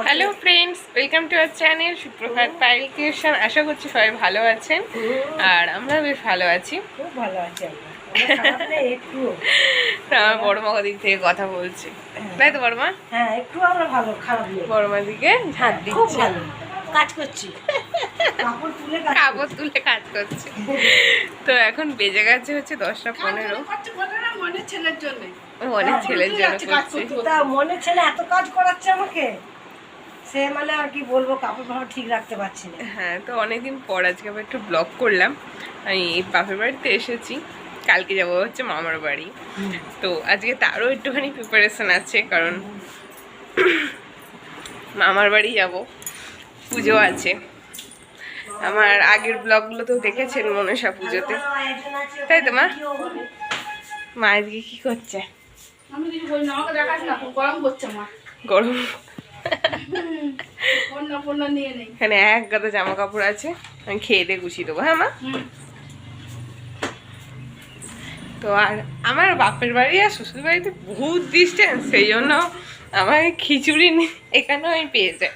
Hello friends, welcome to our channel সুপ্রভাত pile creation. আশা করছি সবাই ভালো আছেন আর আমরা বেশ ভালো আছি, খুব ভালো আছি। আমার বড় মা দিক থেকে কথা বলছে, তাই তো বড় মা? হ্যাঁ, একটু আমরা ভালো, খারাপ নেই। বড় মা দিকে ঝাঁট দিচ্ছে, কাজ করছি, কাপড় তুলে কাজ করছে। তো এখন বেজে গেছে হচ্ছে 10:15। মনের ছেলের জন্য, অনেক ছেলের জন্য করছে। তা মনের ছেলে এত কাজ করাচ্ছে আমাকে, সে মানে আর কি বলবো, কাপড় ফাপড় ঠিক রাখতে পারছি না। হ্যাঁ, তো অনেকদিন পর আজকে আবার একটু ব্লগ করলাম। আমি বাপের বাড়িতে এসেছি, কালকে যাবো হচ্ছে মামার বাড়ি। তো আজকে তারও একটুখানি প্রিপারেশন আছে, কারণ মামার বাড়ি যাব, পুজো আছে। আমার আগের ব্লগগুলো তো দেখেছেন মনসা পুজোতে, তাই তো মা? মা আজকে কি করছে? গরম। এখানে এক গাদা জামা কাপড় আছে, আমি খেয়ে দিয়ে গুছিয়ে দেবো। হ্যাঁ মা? তো আর আমার বাপের বাড়ি আর শ্বশুর বাড়িতে বহুত ডিস্টেন্স, সেই জন্য আমার খিচুড়ি এখানেও আমি পেয়ে যাই।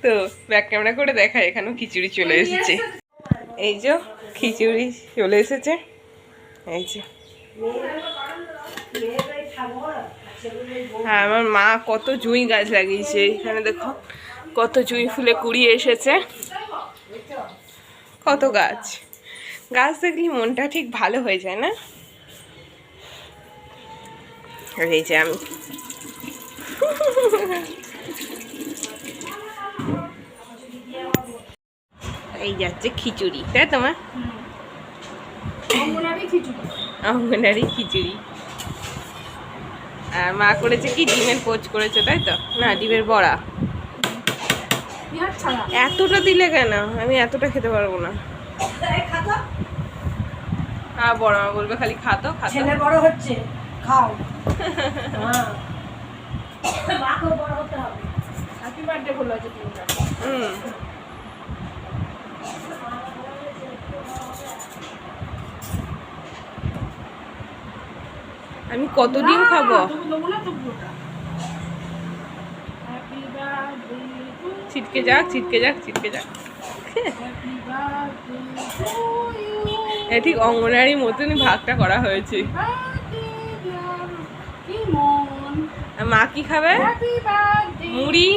তো ব্যাক ক্যামেরা করে দেখায়, এখানেও খিচুড়ি চলে এসেছে। এই যে খিচুড়ি চলে এসেছে, এই যে। হ্যাঁ, আমার মা কত জুঁই গাছ লাগিয়েছে, এখানে দেখো কত জুঁই ফুলে কুড়িয়ে এসেছে, কত গাছ। গাছ দেখলে মনটা ঠিক ভালো হয়ে যায় না? এই যে আমি এই যাচ্ছে খিচুড়ি, তাই তোমার অঙ্গনারী খিচুড়ি। আর মা করেছে কি, ডিমের পোচ করেছে, তাই তো? না, ডিমের বড়া। এতটা দিলে কেন? আমি এতটা খেতে পারবো না। হ্যাঁ, বড় মা বলবে খালি খাতো খাতো। ছেলে বড় হচ্ছে, খাও। মাকেও বড় হতে হবে। হ্যাপি বার্থডে বলো যে তুমি। আমি কতদিন খাবো? ছিটকে যাক, ছিটকে যাক, ছিটকে যাক। ঠিক অঙ্গনারী মতনই ভাগটা করা হয়েছে। মা কি খাবে? মুড়ি,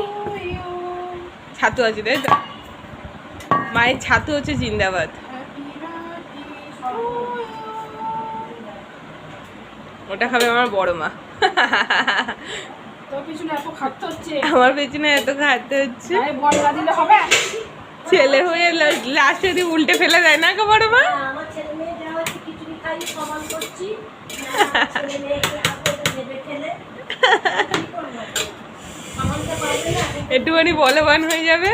ছাতু আছে, তাই তো? মায়ের ছাতু হচ্ছে জিন্দাবাদ। ওটা খাবে আমার বড় মা। আমার পেছনে এত খাটতে হচ্ছে, ছেলে হয়ে লাস্টে যদি উল্টে ফেলে দেয় না গো বড় মা। একটুখানি বলবান হয়ে যাবে।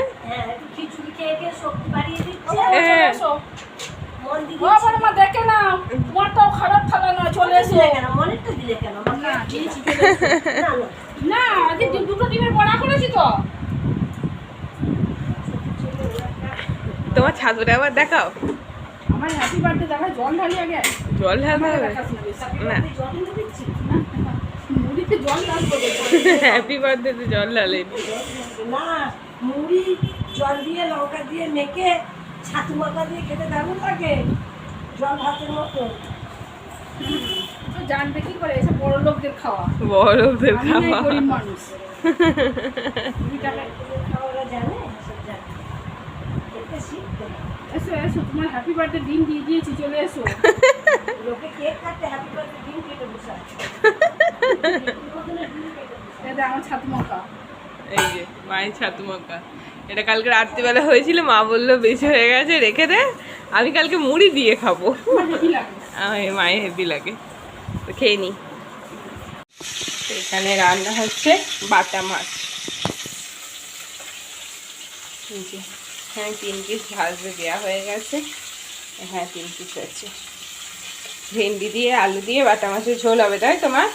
দেখে না, তোমারটাও খারাপ থালা নয়, চলে এসে মনেরটা দিলে কেন? না, আজকে দুটো ডিমের বড়া করেছি তো। তোমার ছাতুটা আবার দেখাও। আমার হ্যাপি বার্থডে দেখা, জল ঢালি আগে। জল ঢালতে হবে না? মুড়িতে জল ঢালবো। হ্যাপি বার্থডে জল ঢালে না, মুড়ি জল দিয়ে লঙ্কা দিয়ে মেখে ছাতু মাখা দিয়ে খেতে দারুণ লাগে, জল ভাতের মতো। জানবে কি করে, এসব বড় লোকদের খাওয়া, বড় লোকদের খাওয়া। গরিব মানুষ খাওয়ারা জানে, এসো এসো, তোমার হ্যাপি বার্থডে ডিম দিয়ে দিয়েছি, চলে এসো। লোকে কেক কাটতে হ্যাপি বার্থডে ডিম কেটে বসে আছে। এটা আমার ছাতু মাখা। এই যে মায়ের ছাতু মাখা, এটা কালকে রাত্রিবেলা হয়েছিল, মা বললো বেশি হয়ে গেছে রেখে দে, আমি কালকে মুড়ি দিয়ে খাবো। মায়ের হেভি লাগে, তো খেয়ে নি। এখানে রান্না হচ্ছে বাটা মাছ। হ্যাঁ, 3 পিস ভাজতে দেওয়া হয়ে গেছে। হ্যাঁ, 3 পিস আছে। ভেন্ডি দিয়ে আলু দিয়ে বাটা মাছের ঝোল হবে, তাই তোমার?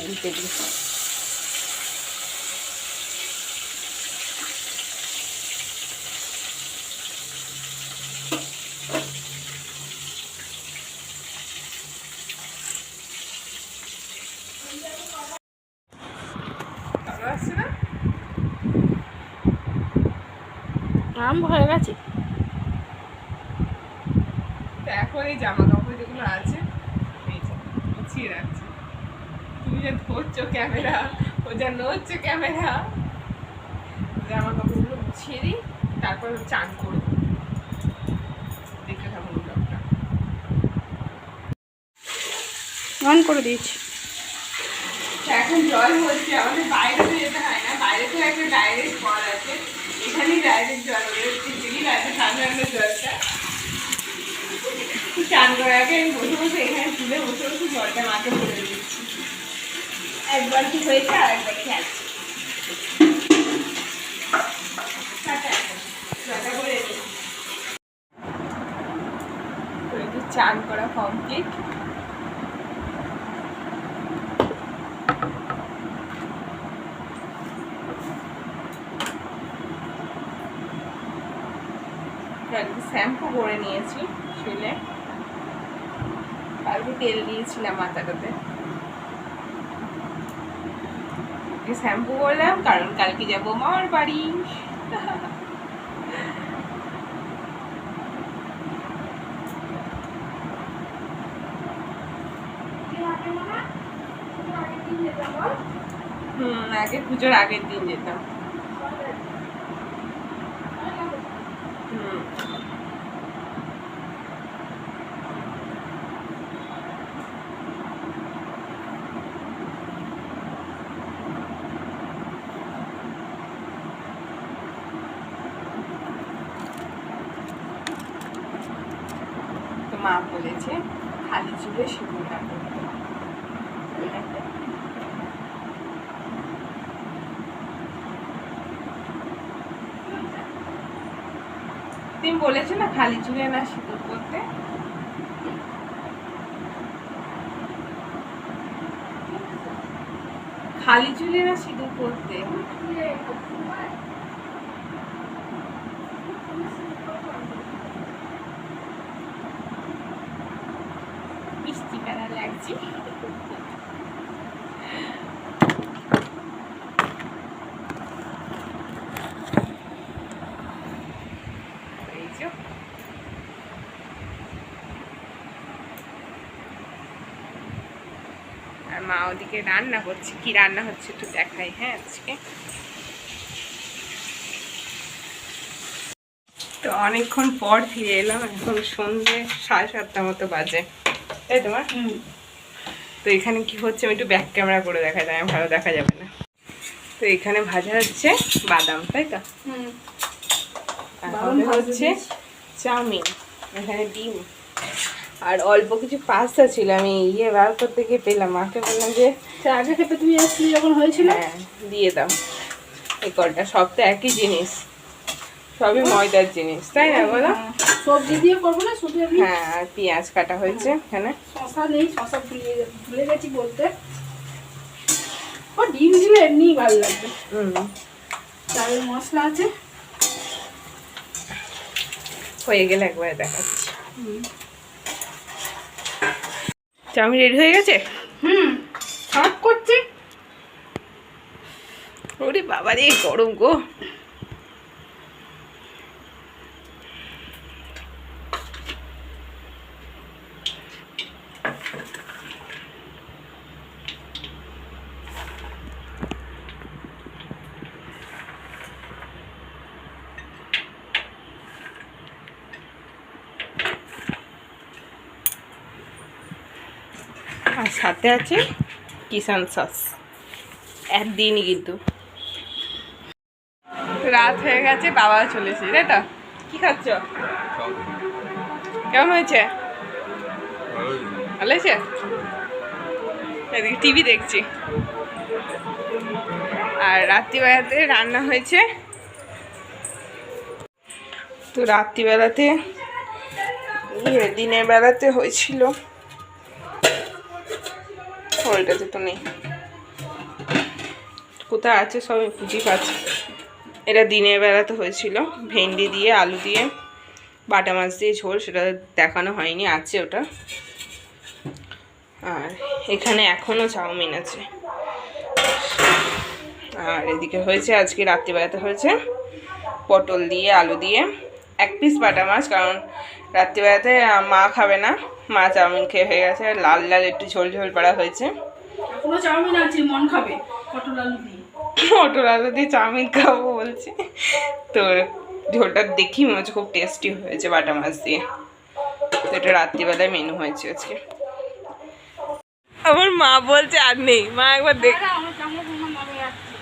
উল্টে দিই। আরম্ভ হয়ে গেছে। তো এখন এই জামা কাপড় যেগুলো আছে এই যে গুছিয়ে রাখছি। তুমি যে ধরছো ক্যামেরা, ও যা নড়ছে ক্যামেরা, জামা কাপড়গুলো গুছিয়ে দিই, তারপর চান করবো। দেখতে থাকুন ব্লগটা। অন করে দিয়েছি। এখন জল হচ্ছে, আমাদের বাইরে তো যেতে হয় না, বাইরে তো একটা ডাইরেক্ট কল আছে, এখানেই ডাইরেক্ট জল বেরোচ্ছে, দিদি আছে সামনে জলটা। চান করার আগে আমি বসে বসে এখানে তুলে বসে বসে জলটা মাকে ভরে দিচ্ছি। একবার কি হয়েছে আর একবার কি আছে, জলটা ভরে দিচ্ছি। চান করা কমপ্লিট। শ্যাম্পু করে নিয়েছি শুলে, কালকে তেল দিয়েছিলাম মাথাটাতে, শ্যাম্পু করলাম কারণ কালকে যাবো মামার বাড়ি। আগে পুজোর আগের দিন যেতাম। তো মা বলেছে খালি চুলে সিঁদুর না করতে। তুমি বলেছো না খালি চুলে না সিঁদুর করতে। খালি চুলে না সিঁদুর করতে। মিষ্টি প্যারা লাগছে। আর মা ওদিকে রান্না করছে, কি রান্না হচ্ছে একটু দেখাই। হ্যাঁ আজকে তো অনেকক্ষণ পর ফিরে এলাম, এখন সন্ধ্যে 7:30 মতো বাজে, তাই তোমার? তো এখানে কি হচ্ছে আমি একটু ব্যাক ক্যামেরা করে দেখা যায়, ভালো দেখা যাবে না। তো এখানে ভাজা হচ্ছে বাদাম, তাই তো? হচ্ছে চাউমিন, এখানে ডিম আর অল্প কিছু পাস্তা ছিল, আমি বার করতে গিয়ে পেলাম, মাকে বললাম যে আগে খেতে তুমি আসলে যখন হয়েছিল, হ্যাঁ দিয়ে দাও। এই কলটা সব তো একই জিনিস, সবই ময়দার জিনিস, তাই না বলো? সবজি দিয়ে করবো না শুধু। হ্যাঁ আর পেঁয়াজ কাটা হয়েছে এখানে। শশা নেই, শশা ভুলে গেছি বলতে। ও ডিম দিলে এমনিই ভালো লাগবে। চালের মশলা আছে, হয়ে গেলে একবারে দেখাচ্ছি। চাউমিন রেডি হয়ে গেছে। সার্ভ করছি। ওরে বাবা রে গরম গো। আর সাথে আছে কিষান সস, একদিনই কিন্তু। রাত হয়ে গেছে, বাবা চলেছে, তাই তো? কি খাচ্ছ? কেমন হয়েছে? ভালো হয়েছে? এদিকে টিভি দেখছি। আর রাত্রিবেলাতে রান্না হয়েছে, তো রাত্রিবেলাতে দিনের বেলাতে হয়েছিল, ওইটাতে তো নেই, কোথায় আছে সব খুঁজি পাচ্ছি। এটা দিনের বেলাতে হয়েছিল, ভেন্ডি দিয়ে আলু দিয়ে বাটা মাছ দিয়ে ঝোল, সেটা দেখানো হয়নি, আছে ওটা। আর এখানে এখনও চাউমিন আছে। আর এদিকে হয়েছে আজকে রাত্রিবেলাতে হয়েছে পটল দিয়ে আলু দিয়ে, 1 পিস বাটা মাছ, কারণ রাত্রিবেলাতে মা খাবে না, মা চাউমিন খেয়ে হয়ে গেছে। লাল লাল একটু ঝোল ঝোল করা হয়েছে। এখনো চাউমিন আছে, মন খাবে পটল আলু দিয়ে। পটল আলু দিয়ে চাউমিন খাবো বলছি। তো ঝোলটা দেখি মনে হচ্ছে খুব টেস্টি হয়েছে বাটা মাছ দিয়ে। তো এটা রাত্রিবেলায় মেনু হয়েছে আজকে। আমার মা বলছে আর নেই, মা একবার দেখ, আমার চামচ নামে যাচ্ছে।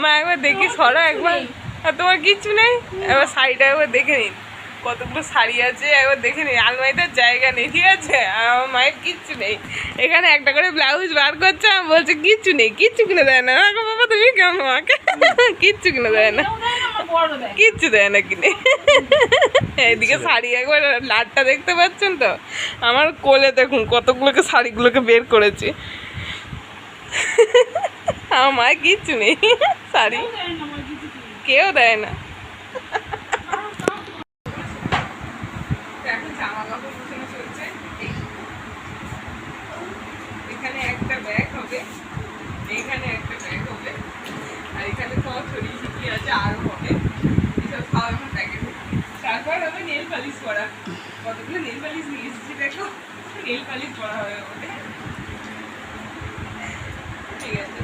মা একবার দেখি সরো একবার। আর তোমার কিচ্ছু নেই? এবার শাড়িটা একবার দেখে নিন, কতগুলো শাড়ি আছে একবার দেখে নিন। আলমারিতে জায়গা নেই, ঠিক আছে? আর আমার মায়ের কিচ্ছু নেই। এখানে একটা করে ব্লাউজ বার করছে, আমি বলছে কিচ্ছু নেই, কিচ্ছু কিনে দেয় না। আমাকে বাবা তুমি কেমন, আমাকে কিচ্ছু কিনে দেয় না, কিচ্ছু দেয় না কিনে। এইদিকে শাড়ি একবার লাটটা দেখতে পাচ্ছেন তো? আমার কোলে দেখুন কতগুলোকে শাড়িগুলোকে বের করেছে। আমার মায়ের কিচ্ছু নেই, শাড়ি কেউ দেয় না। এখন জামা কাপড় গোছানো চলছে। এখানে একটা ব্যাগ হবে, এইখানে একটা ব্যাগ হবে, আর এখানে সব ছড়িয়ে ছিটিয়ে আছে, আরো হবে। এসব খাওয়া এখন প্যাকেট। তারপর হবে নেল পালিশ করা। কতগুলো নেল পালিশ নিয়ে এসেছি দেখো, নেল পালিশ করা হবে আমাদের। ঠিক আছে।